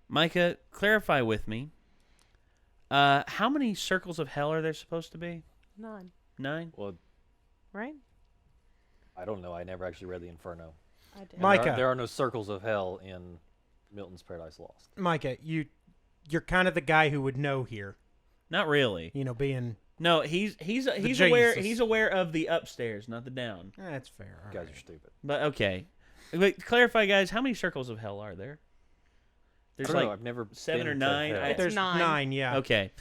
Micah, clarify with me. How many circles of hell are there supposed to be? 9. 9? Well, Right? I don't know. I never actually read the Inferno. I did. And Micah. there are no circles of hell in Milton's Paradise Lost. Micah, you're kind of the guy who would know here. Not really. You know, being... No, he's Jesus. aware of the upstairs, not the down. That's fair. You guys are stupid. But okay. But clarify, guys, how many circles of hell are there? There's I don't like know. I've never 7 been or to 9. hell. It's There's 9. 9, yeah. Okay.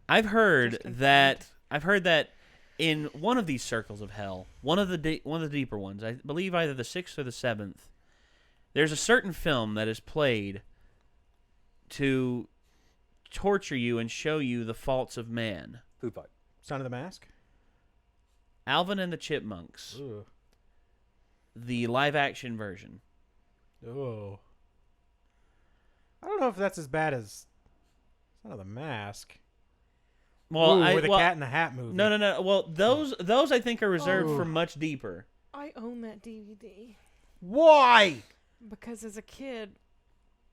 I've heard Just confirmed. that in one of these circles of hell, one of the deeper ones, I believe either the 6th or the 7th, there's a certain film that is played to torture you and show you the faults of man. Food fight. Son of the Mask? Alvin and the Chipmunks, Ooh. the live-action version. Oh. I don't know if that's as bad as Son of the Mask. Well, Ooh, with a Cat in the Hat movie. No. Well, those I think are reserved for much deeper. I own that DVD Why? because as a kid,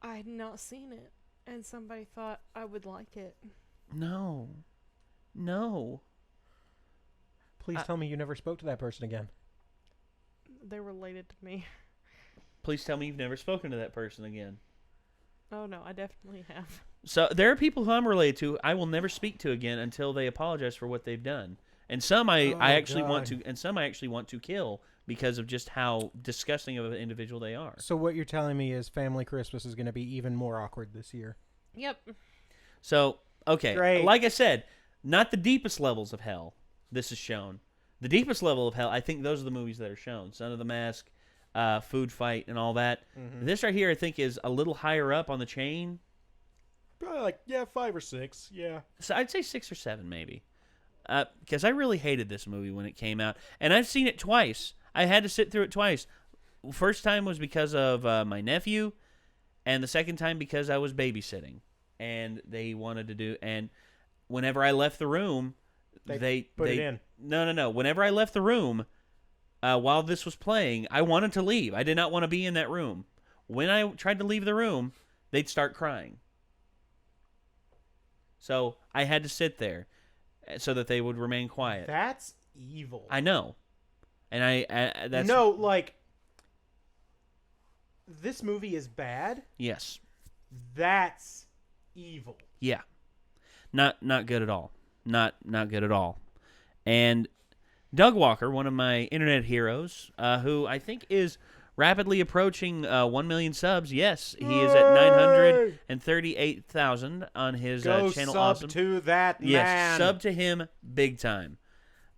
I had not seen it, and somebody thought I would like it. No. Please tell me you never spoke to that person again. They're related to me. Please tell me you've never spoken to that person again. Oh no, I definitely have. So there are people who I'm related to I will never speak to again until they apologize for what they've done. And some I actually want to kill because of just how disgusting of an individual they are. So what you're telling me is Family Christmas is going to be even more awkward this year. Yep. So, okay. Great. Like I said, not the deepest levels of hell this is shown. The deepest level of hell, I think those are the movies that are shown. Son of the Mask, Food Fight, and all that. Mm-hmm. This right here, I think, is a little higher up on the chain. Probably like, 5 or 6, yeah. So I'd say 6 or 7, maybe. Because I really hated this movie when it came out. And I've seen it twice. I had to sit through it twice. First time was because of my nephew, and the second time because I was babysitting. And they wanted to do... And whenever I left the room... They put it in. No. Whenever I left the room, while this was playing, I wanted to leave. I did not want to be in that room. When I tried to leave the room, they'd start crying. So I had to sit there so that they would remain quiet. That's evil. I know. And I that's... No, like, this movie is bad. Yes. That's evil. Yeah. Not good at all. Not good at all. And Doug Walker, one of my internet heroes, who I think is rapidly approaching 1 million subs. Yes, he is at 938,000 on his Go channel. sub Awesome. to that Yes, man. sub to him big time.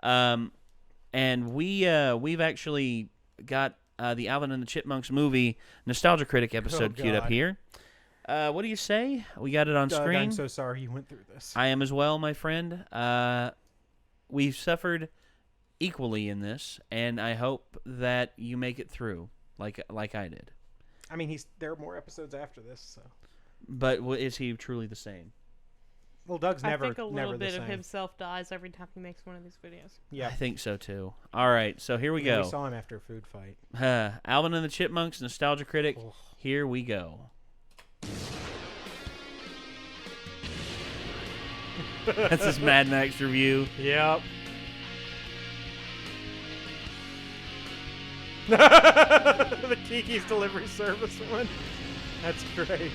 And we've actually got the Alvin and the Chipmunks movie Nostalgia Critic episode queued up God. here. What do you say? We got it on Doug, screen. I'm so sorry you went through this. I am as well, my friend. We've suffered equally in this, and I hope that you make it through like I did. I mean, there are more episodes after this, so. But is he truly the same? Well, Doug's never, I think a little never bit the of same. himself dies every time he makes one of these videos. Yeah, I think so too. All right, so here we We go. saw him after a food fight. Alvin and the Chipmunks, Nostalgia Critic. Oh. Here we go. That's his Mad Max review. Yep. The Kiki's Delivery Service one. That's great.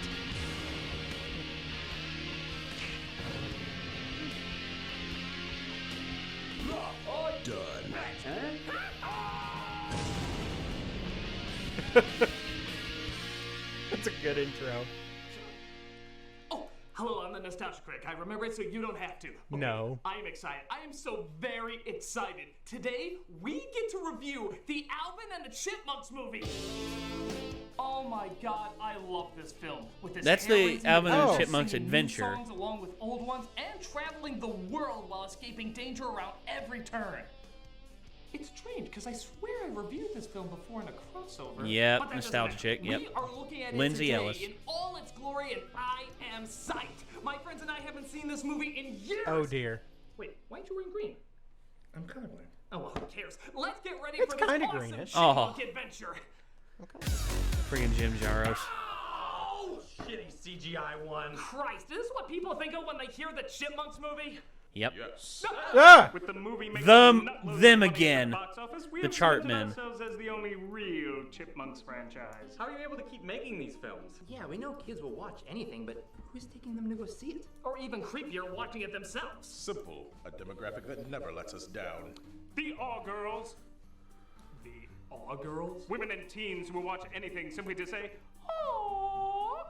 That's a good intro. Oh, hello, I'm the Nostalgia Critic. I remember it so you don't have to. Okay, No. I am excited. I am so very excited. Today, we get to review the Alvin and the Chipmunks movie. Oh my god, I love this film. With this That's the hair-raising Alvin and the music, Chipmunks singing adventure. new songs along with old ones, and traveling the world while escaping danger around every turn. It's strange, because I swear I reviewed this film before in a crossover. Yep, but that doesn't Nostalgia matter. Chick, yep. We are looking at Lindsay it today Ellis. in all its glory, and I am psyched. My friends and I haven't seen this movie in years. Oh dear. Wait, why aren't you wearing green? I'm colorblind. Oh, well, who cares? Let's get ready It's for this kinda awesome greenish. Chipmunk adventure. Friggin' Jim Jarros. Oh, shitty CGI one. Christ, is this what people think of when they hear the Chipmunks movie? Yep. Yes. Ah! With the movie making Them nutloads of them money at again. the box office, we The have chart cemented men. ourselves as the only real Chipmunks franchise. How are you able to keep making these films? Yeah, we know kids will watch anything, but who's taking them to go see it? Or even creepier, watching it themselves. Simple, a demographic that never lets us down. The All Girls. The All Girls? Women and teens who will watch anything simply to say, "Aww."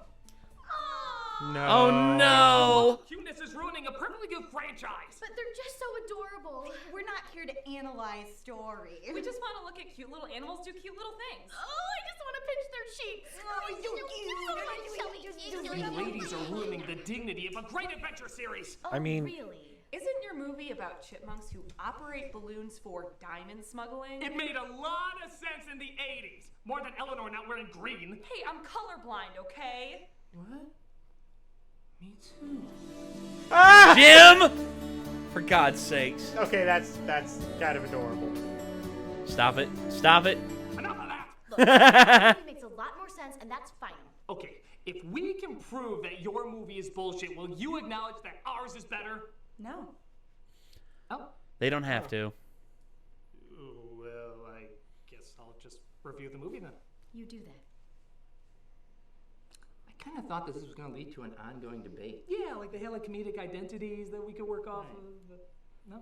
No. Oh no! Cuteness is ruining a perfectly good franchise. But they're just so adorable. We're not here to analyze stories. We just want to look at cute little animals do cute little things. Oh, I just want to pinch their cheeks. You ladies are ruining the dignity of a great adventure series. Oh, I mean- really? Isn't your movie about chipmunks who operate balloons for diamond smuggling? It made a lot of sense in the 80s. More than Eleanor not wearing green. Hey, I'm colorblind, okay? What? Me too. Ah! Jim! For God's sakes. Okay, that's kind of adorable. Stop it. Stop it. Enough of that. Look, this movie makes a lot more sense, and that's fine. Okay, if we can prove that your movie is bullshit, will you acknowledge that ours is better? No. Oh. They don't have to. Well, I guess I'll just review the movie then. You do that. I kind of thought this was going to lead to an ongoing debate. Yeah, like they had like comedic identities that we could work off of, but no.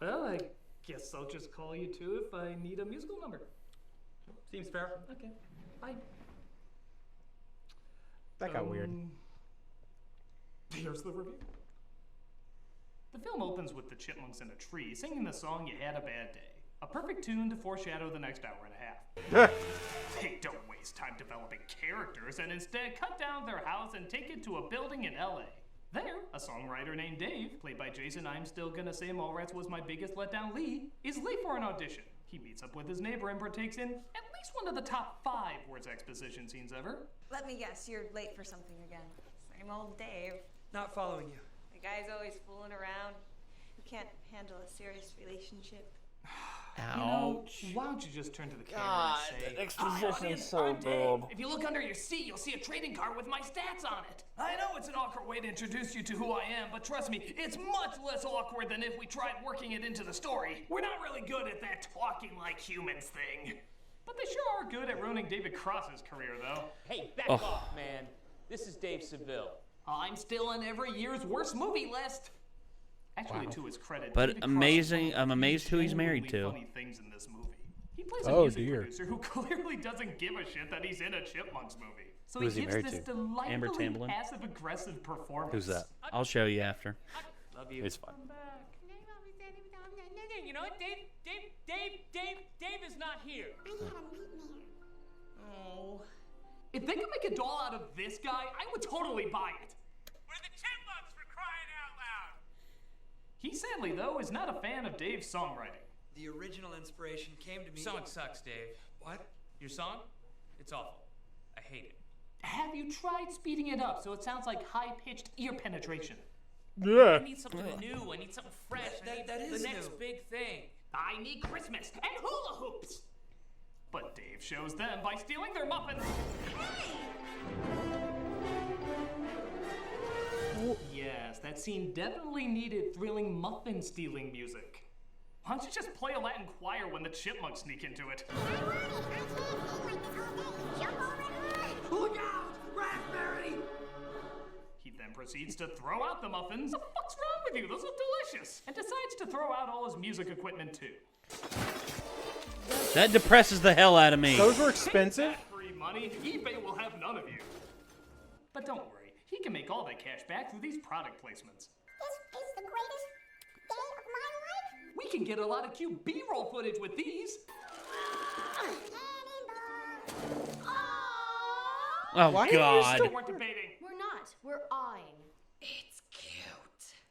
Well, I guess I'll just call you two if I need a musical number. Seems fair. Okay, bye. That got weird. Here's the review. The film opens with the Chipmunks in a tree singing the song "You Had a Bad Day," a perfect tune to foreshadow the next hour and a half. They don't waste time developing characters and instead cut down their house and take it to a building in LA. There, a songwriter named Dave, played by Jason I'm Still Gonna Say Mallrats Was My Biggest Letdown Lee, is late for an audition. He meets up with his neighbor and partakes in at least one of the top 5 words exposition scenes ever. Let me guess, you're late for something again. Same old Dave. Not following you. The guy's always fooling around. Who can't handle a serious relationship. You know, why don't you just turn to the camera and say, exposition's so Dave. If you look under your seat, you'll see a trading card with my stats on it. I know it's an awkward way to introduce you to who I am, but trust me, it's much less awkward than if we tried working it into the story. We're not really good at that talking like humans thing. But they sure are good at ruining David Cross's career, though. Hey, back off, man. This is Dave Seville. I'm still on every year's worst movie list. Actually, to his credit, But David Cross amazing- does I'm amazed who he's married genuinely to. funny things in this movie. He plays a Oh, music dear. producer who clearly doesn't give a shit that he's in a Chipmunks movie. So Who is he he gives married this to? Amber delightfully Tamblyn? passive-aggressive performance. Who's that? I'll show you after. Love you. It's fine. You know what? Dave is not here. Oh. If they could make a doll out of this guy, I would totally buy it. We're the Chipmunks, for crying out loud. He sadly, though, is not a fan of Dave's songwriting. The original inspiration came to me. Song sucks, Dave. What? Your song? It's awful. I hate it. Have you tried speeding it up so it sounds like high-pitched ear penetration? Yeah. I need something new. I need something fresh. That I need is the next new. big thing. I need Christmas and hula hoops. But Dave shows them by stealing their muffins. Yes, that scene definitely needed thrilling muffin-stealing music. Why don't you just play a Latin choir when the Chipmunks sneak into it? Look out! Raspberry! He then proceeds to throw out the muffins. What the fuck's wrong with you? Those look delicious. And decides to throw out all his music equipment too. That depresses the hell out of me. Those were expensive. Take that free money. eBay will have none of you. But don't worry, he can make all that cash back through these product placements. This is the greatest day of my life. We can get a lot of cute B-roll footage with these. Oh, Why are you God. still- We're debating. We're not. We're eyeing. It's cute.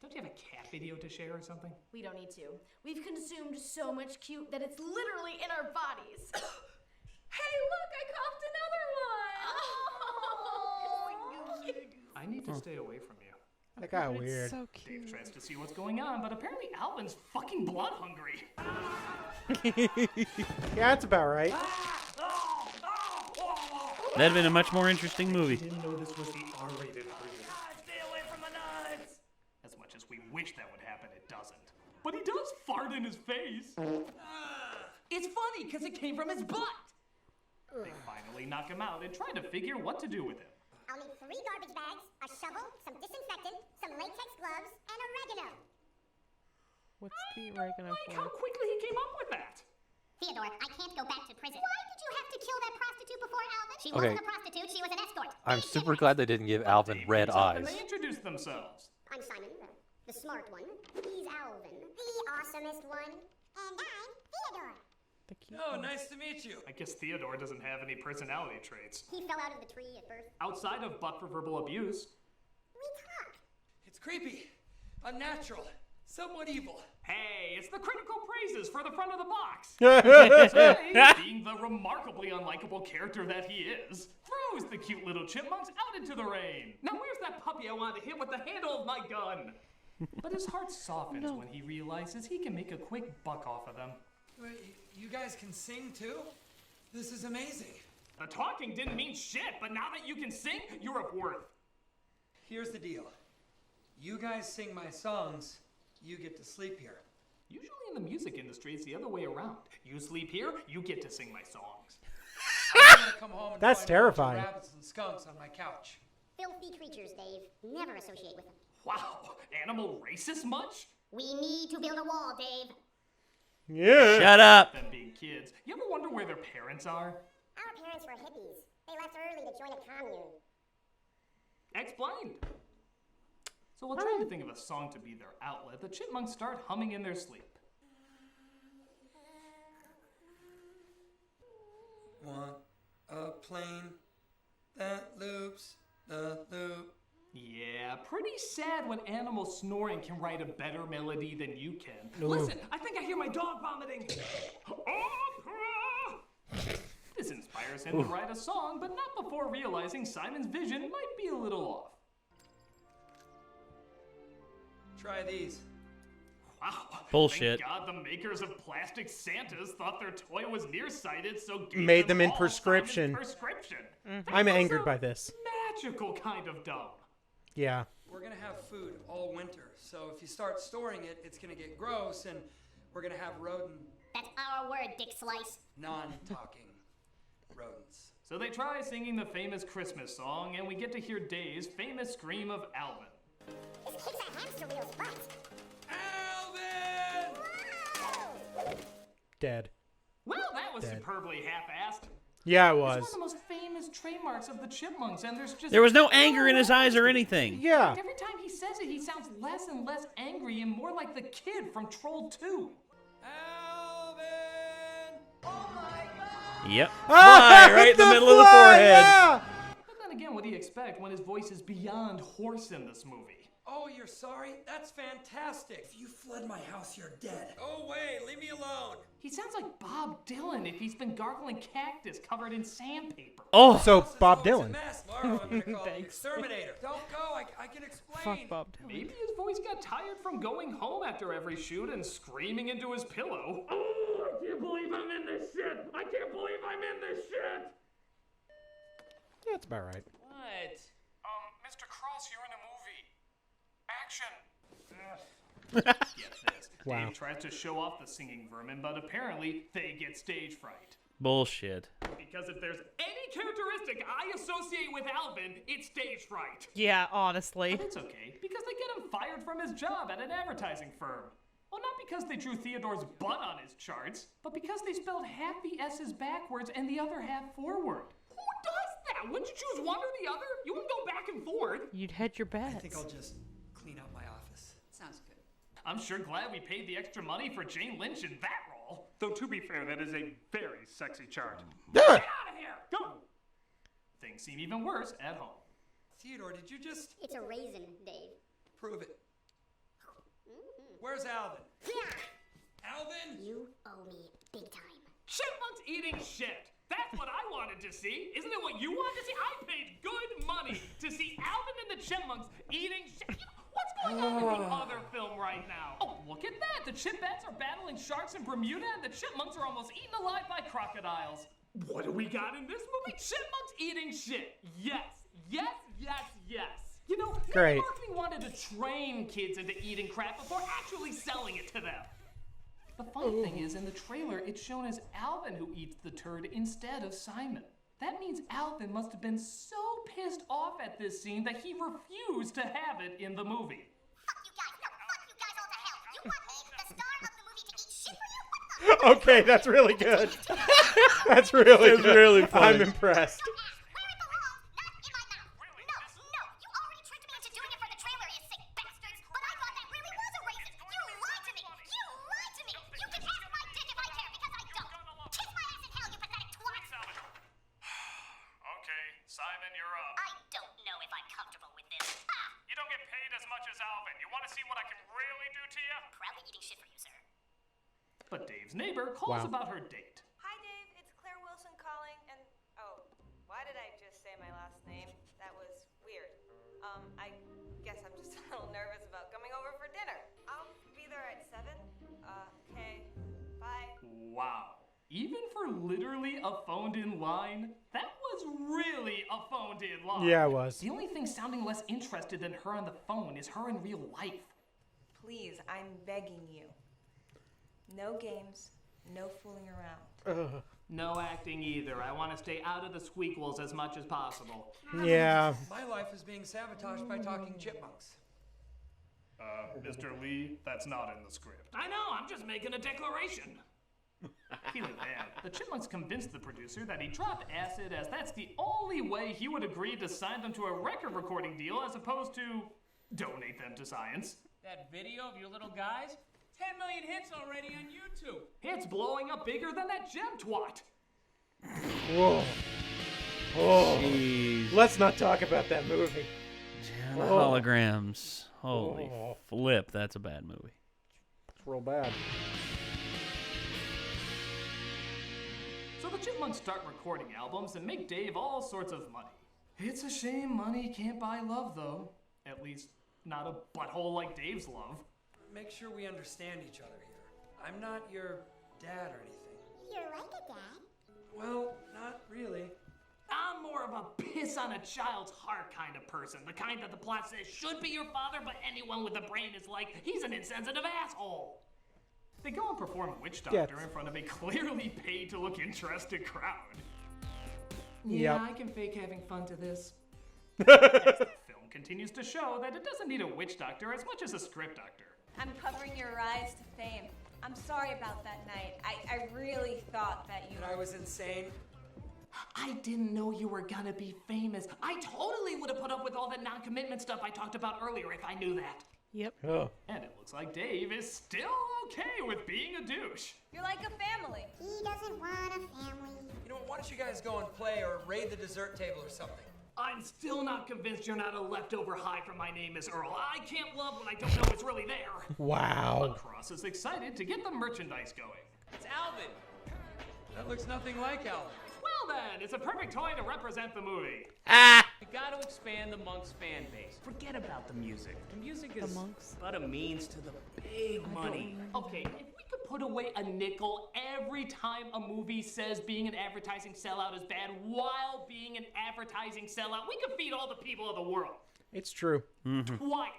Don't you have a cat video to share or something? We don't need to. We've consumed so much cute that it's literally in our bodies. Hey, look, I coughed another one. I need to stay away from you. That got It's weird. so Dave cute. tries to see what's going on, but apparently Alvin's fucking blood hungry. Yeah, that's about right. Oh, That'd have been a much more interesting movie. I didn't know this was the R-rated version. Stay away from the nuts! As much as we wish that would happen, it doesn't. But he does fart in his face. It's funny because it came from his butt. They finally knock him out and try to figure what to do with him. I'll need 3 garbage bags, a shovel, some disinfectant, some latex gloves, and oregano. What's the oregano Like for? how quickly he came up with that. Theodore, I can't go back to prison. Why did you have to kill that prostitute before Alvin? She Okay. wasn't a prostitute, she was an escort. I'm super glad they didn't give Alvin red eyes. And they introduced themselves. I'm Simon, the smart one. He's Alvin, the awesomest one. And I'm Theodore. The cute Oh, one. nice to meet you. I guess Theodore doesn't have any personality traits. He fell out of the tree at birth. Outside of but for verbal abuse. We talk. It's creepy, unnatural, somewhat evil. Hey, it's the critical praises for the front of the box. Yeah. Being the remarkably unlikable character that he is, throws the cute little chipmunks out into the rain. Now where's that puppy I wanted to hit with the handle of my gun? But his heart softens when he realizes he can make a quick buck off of them. Wait, you guys can sing too? This is amazing. The talking didn't mean shit, but now that you can sing, you're of worth. Here's the deal. You guys sing my songs, you get to sleep here. Usually in the music industry, it's the other way around. You sleep here, you get to sing my songs. I'm gonna come home and That's find terrifying. a bunch of rabbits and skunks on my couch. Filthy creatures, Dave. Never associate with them. Wow, animal racist much? We need to build a wall, Dave. Yeah. Shut up. Them being kids, you ever wonder where their parents are? Our parents were hippies. They left early to join a commune. Explained. So while trying to think of a song to be their outlet, the chipmunks start humming in their sleep. Want a plane that loops the loop. Yeah, pretty sad when animals snoring can write a better melody than you can. Ooh. Listen, I think I hear my dog vomiting. This inspires him to write a song, but not before realizing Simon's vision might be a little off. Try these. Wow. Bullshit. Thank God the makers of plastic Santas thought their toy was nearsighted, so gave Made them in all prescription. Simon's prescription. I'm angered by this. Magical kind of dumb. Yeah. We're gonna have food all winter, so if you start storing it, it's gonna get gross, and we're gonna have That's our word, Dick Slice. non-talking rodents. So they try singing the famous Christmas song, and we get to hear Dave's famous scream of Alvin. This kicks a hamster wheel's butt. Alvin! Dead. Well, that was Dead. superbly half-assed. Yeah, it It's was. one of the most famous trademarks of the Chipmunks, and There was no anger in his eyes or anything. Yeah. Every time he says it, he sounds less and less angry and more like the kid from Troll 2. Alvin! Yep. Ah, Fly right in the the middle of the fly, forehead. yeah! But then again, what do you expect when his voice is beyond hoarse in this movie? Oh, you're sorry? That's fantastic. If you flood my house, you're dead. Oh, wait, leave me alone. He sounds like Bob Dylan if he's been gargling cactus covered in sandpaper. Oh. So Bob It's a Dylan. mess. Tomorrow I'm gonna call the Thanks. exterminator. Don't go. I can explain. Fuck Bob Dylan. Maybe his voice got tired from going home after every shoot and screaming into his pillow. Oh, I can't believe I'm in this shit! I can't believe I'm in this shit! Yeah, that's about right. What? Mr. Cross, you're in a movie. Action! Get this. Wow. Dave tries to show off the singing vermin, but apparently they get stage fright. Bullshit. Because if there's any characteristic I associate with Alvin, it's stage fright. Yeah, honestly. But it's okay, because they get him fired from his job at an advertising firm. Well, not because they drew Theodore's butt on his charts, but because they spelled half the S's backwards and the other half forward. Who does that? Wouldn't you choose one or the other? You wouldn't go back and forth. You'd hedge your I bets. think I'll just clean out my office. Sounds good. I'm sure glad we paid the extra money for Jane Lynch in that role. Though to be fair, that is a very sexy chart. Get out of here! Go! Things seem even worse at home. Theodore, did you just It's a raisin, Dave. prove it? Where's Alvin? Alvin? You owe me big time. Chipmunks eating shit. That's what I wanted to see. Isn't it what you wanted to see? I paid good money to see Alvin and the Chipmunks eating shit. You know, what's going on with the other film right now? Oh, look at that. The Chipettes are battling sharks in Bermuda, and the Chipmunks are almost eaten alive by crocodiles. What do we got in this movie? Chipmunks eating shit. Yes. You know, Great. marketing wanted to train kids into eating crap before actually selling it to them. The funny thing is, in the trailer, it's shown as Alvin who eats the turd instead of Simon. That means Alvin must have been so pissed off at this scene that he refused to have it in the movie. Fuck you guys. No, fuck you guys all to hell. You want me, the star of the movie, to eat shit for you? What the Okay, that's really good. That's really It's good. really funny. I'm impressed. Simon, you're up. I don't know if I'm comfortable with this. Ah! You don't get paid as much as Alvin. You want to see what I can really do to you? Probably eating shit for you, sir. But Dave's neighbor calls Wow. about her date. Hi, Dave. It's Claire Wilson calling, and why did I just say my last name? That was weird. I guess I'm just a little nervous about coming over for dinner. I'll be there at 7. Okay. Bye. Wow. Even for literally a phoned-in line, that was really a phoned-in line. Yeah, it was. The only thing sounding less interested than her on the phone is her in real life. Please, I'm begging you. No games, no fooling around. No acting either. I want to stay out of the squeakles as much as possible. Yeah. My life is being sabotaged by talking chipmunks. Mr. Lee, that's not in the script. I know, I'm just making a declaration. Feeling bad, the Chipmunks convinced the producer that he dropped acid as that's the only way he would agree to sign them to a record recording deal as opposed to donate them to science. That video of your little guys? 10 million hits already on YouTube. It's blowing up bigger than that gem twat. Whoa. Oh. Jeez. Let's not talk about that movie. The holograms. Holy flip, that's a bad movie. It's real bad. So the Chipmunks start recording albums and make Dave all sorts of money. It's a shame money can't buy love, though. At least, not a butthole like Dave's love. Make sure we understand each other here. I'm not your dad or anything. You're like a dad. Well, not really. I'm more of a piss on a child's heart kind of person. The kind that the plot says should be your father, but anyone with a brain is like, he's an insensitive asshole. They go and perform Witch Doctor in front of a clearly paid to look interested crowd. Yeah, I can fake having fun to this. As the film continues to show that it doesn't need a witch doctor as much as a script doctor. I'm covering your rise to fame. I'm sorry about that night. I really thought that you... That I was insane. I didn't know you were gonna be famous. I totally would have put up with all the non-commitment stuff I talked about earlier if I knew that. Yep. Oh. And it looks like Dave is still okay with being a douche. You're like a family. He doesn't want a family. You know, why don't you guys go and play or raid the dessert table or something? I'm still not convinced you're not a leftover high from My Name is Earl. I can't love when I don't know it's really there. Wow. Cross is excited to get the merchandise going. It's Alvin. That looks nothing like Alvin. Well then, it's a perfect toy to represent the movie. We gotta expand the Monks fan base. Forget about the music. The music is Monks. but a means to the big money. Okay, if we could put away a nickel every time a movie says being an advertising sellout is bad while being an advertising sellout, we could feed all the people of the world. It's true. Twice.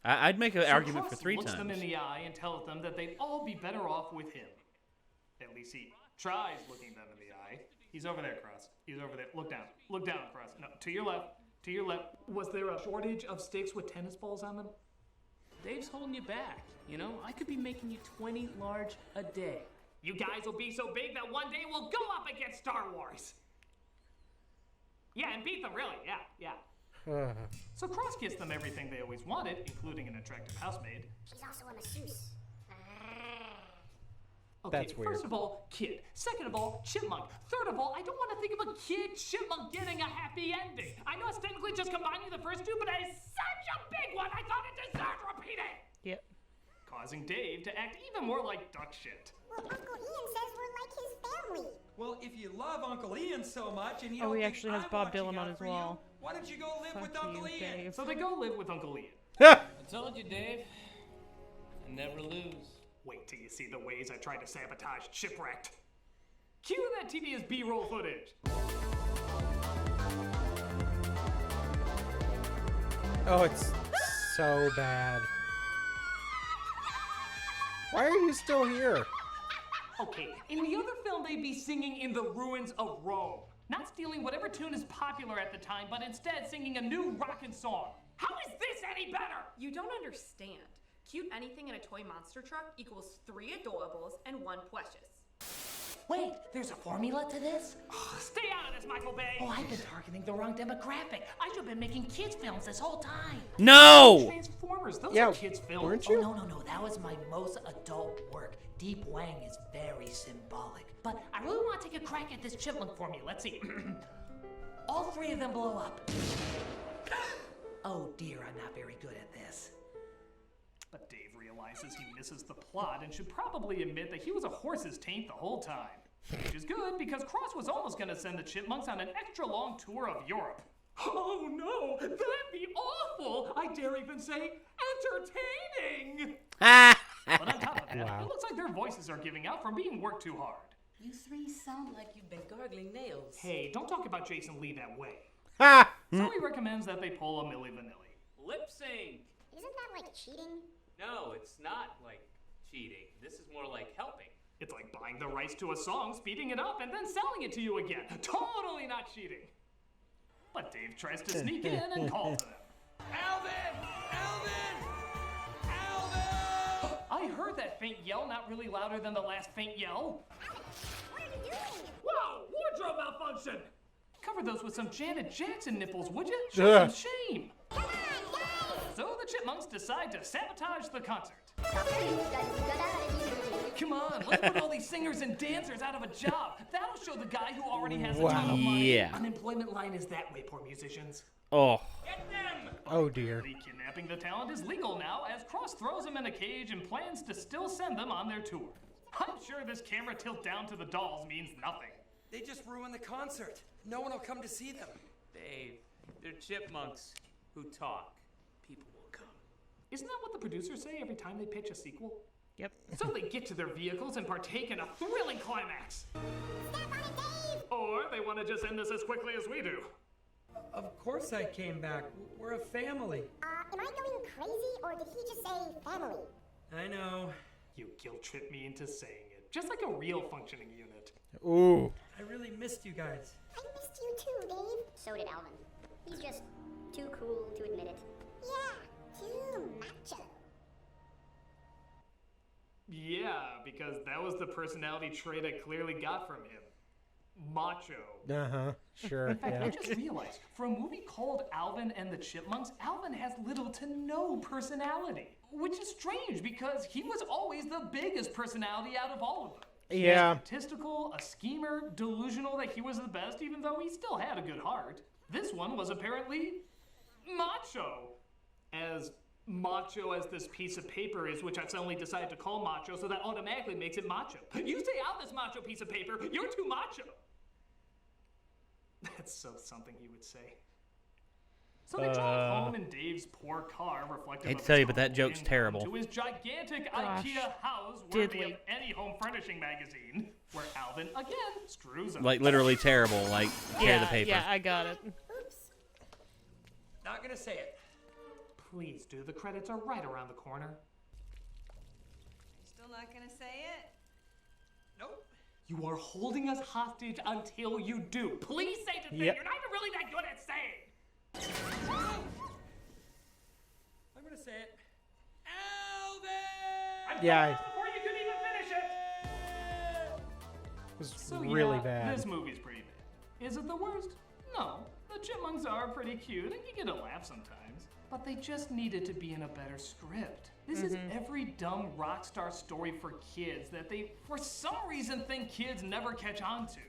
I'd make an So argument for Cross 3 looks times. them in the eye and tells them that they'd all be better off with him. At least he tries looking them in the eye. He's over there, Cross. He's over there. Look down. Look down, Cross. No, to your left. To your left. Was there a shortage of sticks with tennis balls on them? Dave's holding you back. You know, I could be making you 20 large a day. You guys will be so big that one day we'll go up against Star Wars. Yeah, and beat them, really. Yeah. So Cross gives them everything they always wanted, including an attractive housemaid. She's also a masseuse. Okay, That's weird. First of all, kid. Second of all, chipmunk. Third of all, I don't want to think of a kid chipmunk getting a happy ending. I know it's technically just combining the first two, but it is such a big one, I thought it deserved repeating. Yep. Causing Dave to act even more like duck shit. Well, Uncle Ian says we're like his family. Well, if you love Uncle Ian so much and you Oh, don't he think actually has I'm Bob watching Dylan on out his for you, wall. why don't you go live Fuck with you, Uncle Ian? Dave. So they go live with Uncle Ian. I told you, Dave. I never lose. Wait till you see the ways I tried to sabotage Chipwrecked. Cue that TV as B-roll footage. Oh, it's so bad. Why are you still here? Okay, in the other film, they'd be singing in the ruins of Rome. Not stealing whatever tune is popular at the time, but instead singing a new rockin' song. How is this any better? You don't understand. Cute anything in a toy monster truck equals 3 adorables and 1 precious. Wait, there's a formula to this? Stay out of this, Michael Bay! Oh, I've been targeting the wrong demographic. I should have been making kids' films this whole time. No! Transformers, those are kids' films. Weren't you? Oh, no. That was my most adult work. Deep Wang is very symbolic. But I really want to take a crack at this chipmunk formula. Let's see. All 3 of them blow up. Oh dear, I'm not very good at this. But Dave realizes he misses the plot and should probably admit that he was a horse's taint the whole time. Which is good, because Cross was almost going to send the Chipmunks on an extra long tour of Europe. Oh no, that'd be awful! I dare even say entertaining! But on top of that, Wow. it looks like their voices are giving out from being worked too hard. You 3 sound like you've been gargling nails. Hey, don't talk about Jason Lee that way. Ha! So he recommends that they pull a Milli Vanilli. Lip sync. Isn't that like cheating? No, it's not like cheating. This is more like helping. It's like buying the rights to a song, speeding it up, and then selling it to you again. Totally not cheating. But Dave tries to sneak in and call to them. Alvin! Alvin! Alvin! I heard that faint yell not really louder than the last faint yell. What are you doing? Whoa! Wardrobe malfunction! Cover those with some Janet Jackson nipples, would you? Show some shame. Come on, guys! So the Chipmunks decide to sabotage the concert. Come on, let's put all these singers and dancers out of a job. That'll show the guy who already has a ton of money. Yeah. Unemployment line is that way, poor musicians. Oh. Get them! Oh dear. Kidnapping the talent is legal now, as Cross throws them in a cage and plans to still send them on their tour. I'm sure this camera tilt down to the dolls means nothing. They just ruined the concert. No one will come to see them. Dave, they're chipmunks who talk. People will come. Isn't that what the producers say every time they pitch a sequel? Yep. So they get to their vehicles and partake in a thrilling climax. Step on it, Dave! Or they want to just end this as quickly as we do. Of course I came back. We're a family. Am I going crazy, or did he just say family? I know. You guilt tripped me into saying it. Just like a real functioning unit. Ooh. I really missed you guys. I missed you too, Dave. So did Alvin. He's just too cool to admit it. Yeah, too macho. Yeah, because that was the personality trait I clearly got from him. Macho. Uh-huh. Sure. In fact, Yeah. I just realized, for a movie called Alvin and the Chipmunks, Alvin has little to no personality. Which is strange, because he was always the biggest personality out of all of them. Yeah. Egotistical, a schemer, delusional that he was the best, even though he still had a good heart. This one was apparently macho. As macho as this piece of paper is, which I've suddenly decided to call macho, so that automatically makes it macho. You stay out this macho piece of paper, you're too macho. That's so something he would say. So they drive home in Dave's poor car, reflective Hate of to tell you, his but that home, joke's and terrible. to his gigantic Gosh. IKEA house, Did worthy we? of any home furnishing magazine, where Alvin again screws up. Like literally terrible. Like tear the paper. Yeah, I got it. Oops. Not gonna say it. Please do. The credits are right around the corner. Still not gonna say it? Nope. You are holding us hostage until you do. Please say the thing. Yep. You're not even really that good at saying. I'm gonna say it. Alvin! Yeah. Before you could even finish it. It was So really yeah, bad. this movie's pretty bad. Is it the worst? No. The Chipmunks are pretty cute, and you get a laugh sometimes. But they just needed to be in a better script. This is every dumb rock star story for kids that they, for some reason, think kids never catch on to.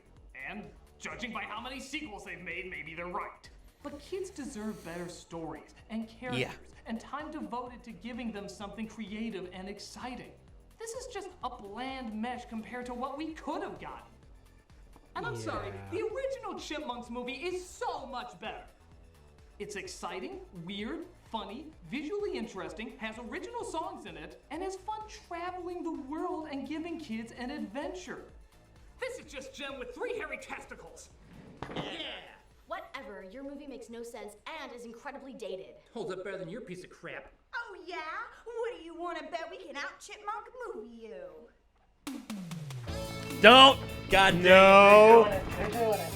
And judging by how many sequels they've made, maybe they're right. But kids deserve better stories and characters and time devoted to giving them something creative and exciting. This is just a bland mesh compared to what we could have gotten. And I'm sorry, the original Chipmunks movie is so much better. It's exciting, weird, funny, visually interesting, has original songs in it, and has fun traveling the world and giving kids an adventure. This is just Jem with 3 hairy testicles. Yeah. Whatever. Your movie makes no sense and is incredibly dated. Holds up better than your piece of crap. Oh, yeah? What do you want to bet we can out-chipmunk movie you? Don't! God damn. No. They're doing it.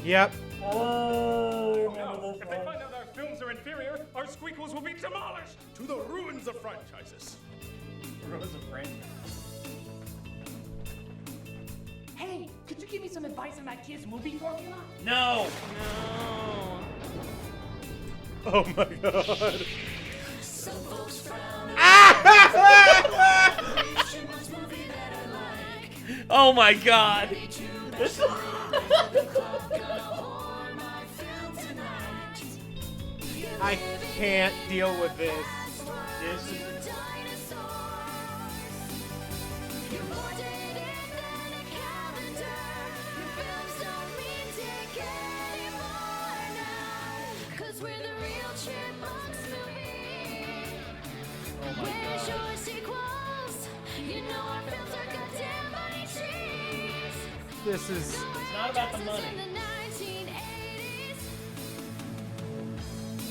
Yep. If they find out our films are inferior, our squeakles will be demolished. To the ruins of franchises. Ruins of franchise. Hey, could you give me some advice on that kid's movie formula? No! No. Oh my god. Some folks frown Oh my god! This I can't deal with this. This is This is. It's not about the money.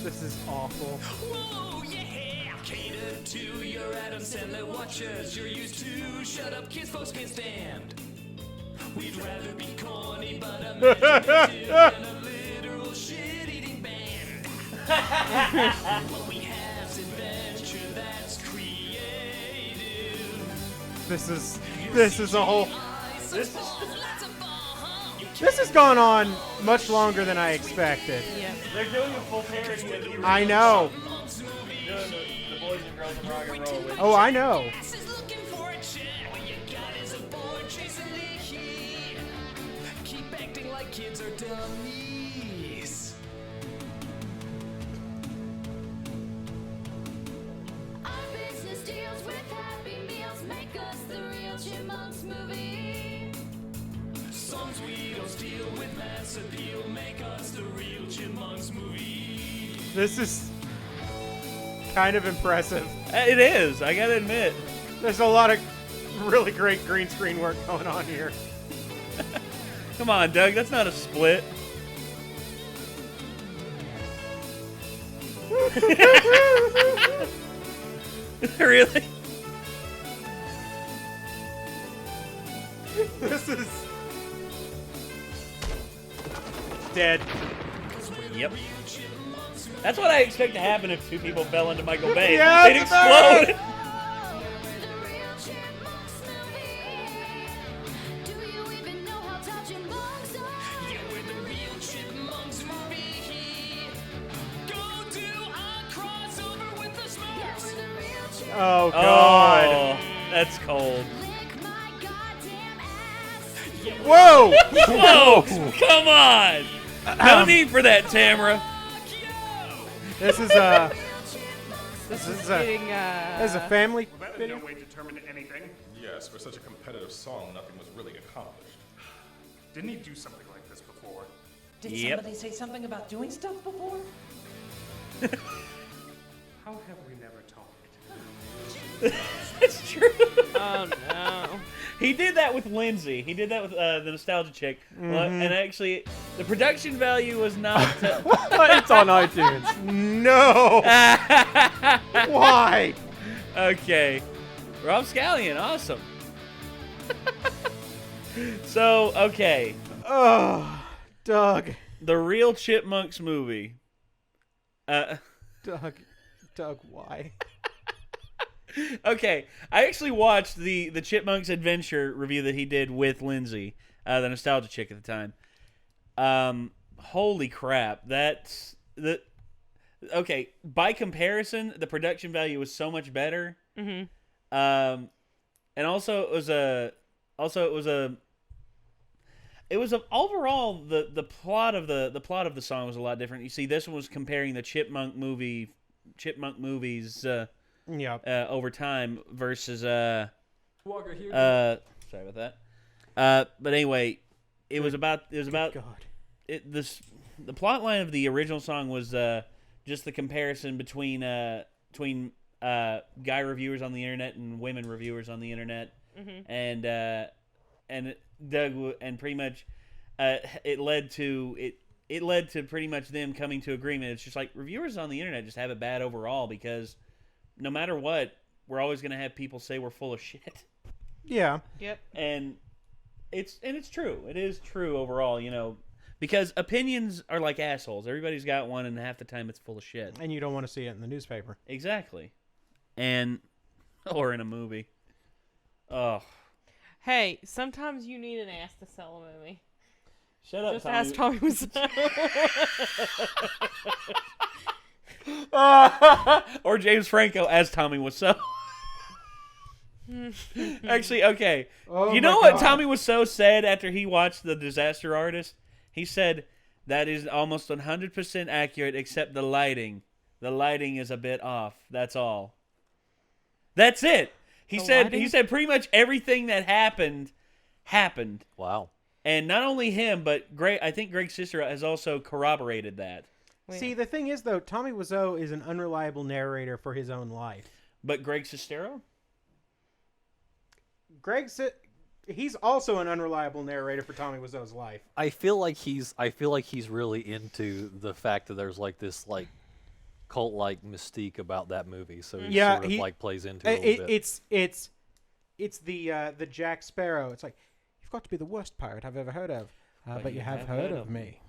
This is awful. Whoa, yeah! Cater to your Adam Sandler watchers. You're used to shut up kids folks can't stand. We'd rather be corny but imaginative than a literal shit-eating band. What we have's adventure that's creative. This is a whole. This has gone on much longer than I expected. Yeah. They're doing a full parody of the original. I know. Doing the Boys and Girls of Rock and Roll with Oh, I know. Keep acting like kids are dummies. Our business deals with Happy Meals. Make us the real Chipmunks movie. Songs we don't steal with mass appeal. Make us the real Chipmunks movie. This is kind of impressive. It is, I gotta admit. There's a lot of really great green screen work going on here. Come on, Doug, that's not a split. Really? This is dead. Yep. That's what I expect to happen if 2 people fell into Michael Bay. Yeah, They'd explode. Oh god. Oh, that's cold. Whoa! Whoa! Come on! No need for that, Tamara. This is a. This is a family. Well, that in no way determined anything. Yes, for such a competitive song, nothing was really accomplished. Didn't he do something like this before? Did somebody say something about doing stuff before? How have we never talked? That's true. Oh no. He did that with Lindsay. He did that with the Nostalgia Chick. And actually, the production value was not... It's on iTunes. No! Why? Okay. Rob Scallion, awesome. So, okay. Oh, Doug. The Real Chipmunks movie. Doug, why? Okay, I actually watched the Chipmunks Adventure review that he did with Lindsay, the Nostalgia Chick at the time. Holy crap, that's the okay. By comparison, the production value was so much better. Mm-hmm. And also it was overall the plot of the song was a lot different. You see, this one was comparing the Chipmunk movies. Over time versus sorry about that. But anyway, it was about God. The plot line of the original song was just the comparison between guy reviewers on the internet and women reviewers on the internet, Mm-hmm. and and pretty much it led to pretty much them coming to agreement. It's just like reviewers on the internet just have it bad overall because no matter what, we're always going to have people say we're full of shit. Yeah. Yep. And it's true. It is true overall, because opinions are like assholes. Everybody's got one, and half the time it's full of shit. And you don't want to see it in the newspaper. Exactly. Or in a movie. Oh. Hey, sometimes you need an ass to sell a movie. Shut up, Just Tommy. ask Tommy Wiseau. Or James Franco as Tommy Wiseau. Actually, okay. Oh you know my what God. Tommy Wiseau said after he watched The Disaster Artist? He said, that is almost 100% accurate except the lighting. The lighting is a bit off. That's all. That's it. He said pretty much everything that happened. Wow. And not only him, but I think Greg's sister has also corroborated that. See, the thing is, though, Tommy Wiseau is an unreliable narrator for his own life. But Greg Sestero? He's also an unreliable narrator for Tommy Wiseau's life. I feel like he's really into the fact that there's like this like cult like mystique about that movie, so he sort of like plays into it a little bit. It's the Jack Sparrow. It's like, you've got to be the worst pirate I've ever heard of, but you have heard of me.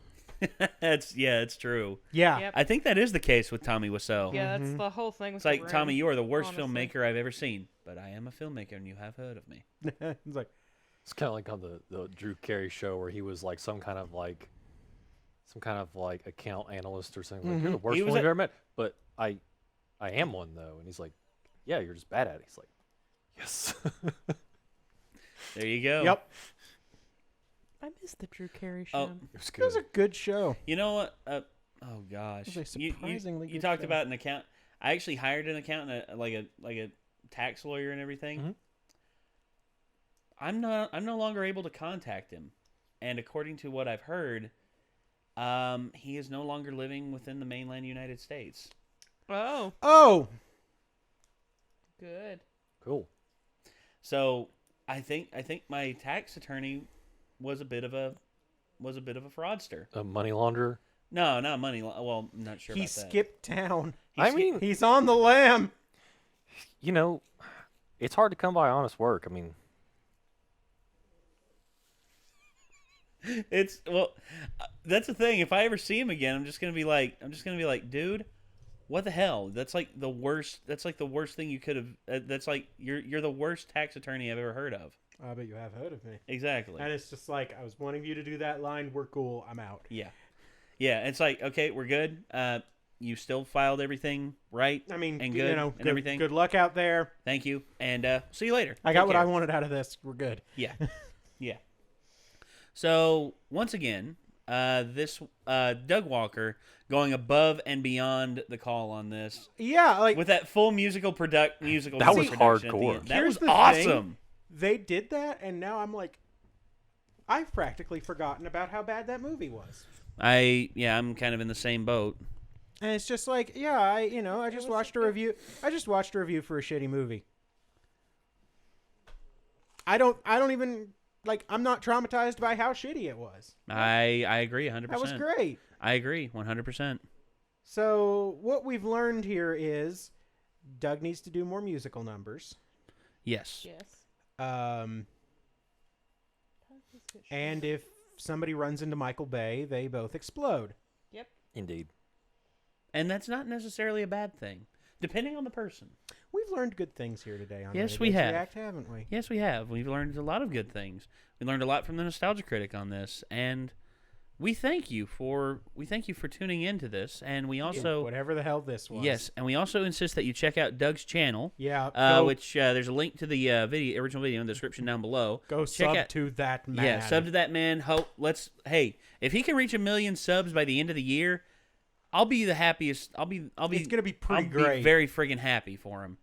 It's true. Yeah. Yep. I think that is the case with Tommy Wiseau. Yeah, that's the whole thing with It's like, The Room, Tommy, you are the worst honestly. filmmaker I've ever seen, but I am a filmmaker and you have heard of me. It's like, it's kind of like on the Drew Carey show where he was like some kind of like account analyst or something. Like, you're the worst one I've ever met, but I am one though. And he's like, yeah, you're just bad at it. He's like, yes. There you go. Yep. I miss the Drew Carey show. It was a good show. You know what? Oh gosh, It was a surprisingly you good talked show. about an account. I actually hired an accountant, like a tax lawyer and everything. Mm-hmm. I'm no longer able to contact him, and according to what I've heard, he is no longer living within the mainland United States. Oh. Good. Cool. So I think my tax attorney was a bit of a fraudster. A money launderer? No, not money. Well, I'm not sure He about that. skipped town. He's on the lam. You know, it's hard to come by honest work. I mean, that's the thing. If I ever see him again, I'm just gonna be like, dude, what the hell? That's like the worst. That's like the worst thing you could have. That's like you're the worst tax attorney I've ever heard of. But you have heard of me. Exactly. And it's just like, I was wanting you to do that line. We're cool. I'm out. Yeah. It's like, okay, we're good. You still filed everything right. I mean, and good, and everything. Good luck out there. Thank you, and see you later. I got Take what care. I wanted out of this. We're good. Yeah. Yeah. So once again, this Doug Walker going above and beyond the call on this. Yeah, like with that full musical That was production at the hardcore. end. That Here's was the awesome. thing. They did that, and now I'm like, I've practically forgotten about how bad that movie was. I'm kind of in the same boat. And it's just like, yeah, I just watched a review. I just watched a review for a shitty movie. I don't even like. I'm not traumatized by how shitty it was. I agree 100%. That was great. I agree 100%. So what we've learned here is Doug needs to do more musical numbers. Yes. Yes. And if somebody runs into Michael Bay, they both explode. Yep. Indeed. And that's not necessarily a bad thing, depending on the person. We've learned good things here today on Yes, Renegades we have. React, haven't we? Yes, we have. We've learned a lot of good things. We learned a lot from the Nostalgia Critic on this, and we thank you for tuning into this. And we also whatever the hell this was. Yes, and we also insist that you check out Doug's channel. Yeah, which there's a link to the original video in the description down below. Go sub to that man. Yeah, sub to that man. If he can reach 1 million subs by the end of the year, I'll be the happiest. It's gonna be pretty great. Be very friggin' happy for him.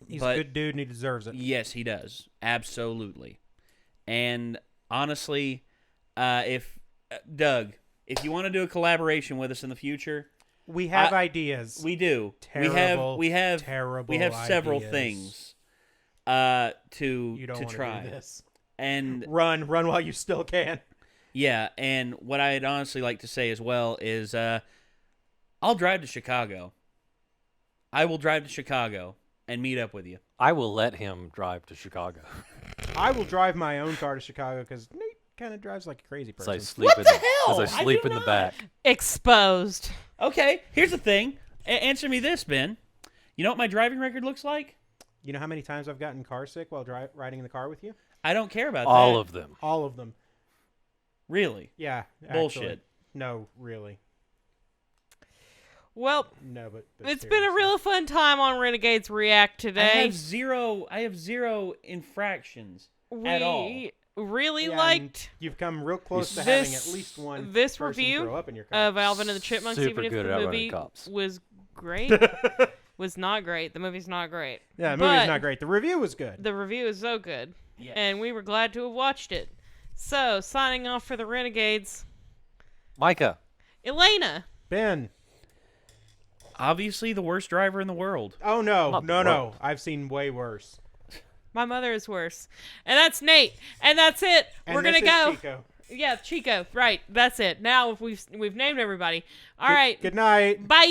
He's a good dude and he deserves it. Yes, he does. Absolutely. And honestly, if you want to do a collaboration with us in the future, we have ideas. We do. Terrible, we have several ideas. things to You don't wanna try. do this. And run while you still can. Yeah, and what I'd honestly like to say as well is I'll drive to Chicago. I will drive to Chicago and meet up with you. I will let him drive to Chicago. I will drive my own car to Chicago because Nate kind of drives like a crazy person. What the hell? As I sleep in the back. Exposed. Okay, here's the thing. Answer me this, Ben. You know what my driving record looks like? You know how many times I've gotten car sick while riding in the car with you? I don't care about all that. of them. All of them. Really? Yeah. Bullshit. Actually. No, really. Well, no, but it's been a real fun time on Renegades React today. I have zero infractions at all. We really Yeah, liked. You've come real close to having at least one this person review throw up in your car. of Alvin and the Chipmunks, Super even if good the at movie outrunning cops. was great, was not great. The movie's not great. Yeah, the But movie's not great. The review was good. The review is so good, Yes. and we were glad to have watched it. So, signing off for the Renegades, Micah. Elena. Ben. Obviously the worst driver in the world. Oh, no. Not No. world. I've seen way worse. My mother is worse. And that's Nate. And that's it. And We're going to this is go. Chico. Yeah, Chico. Right. That's it. Now we've named everybody. All right. Good night. Bye.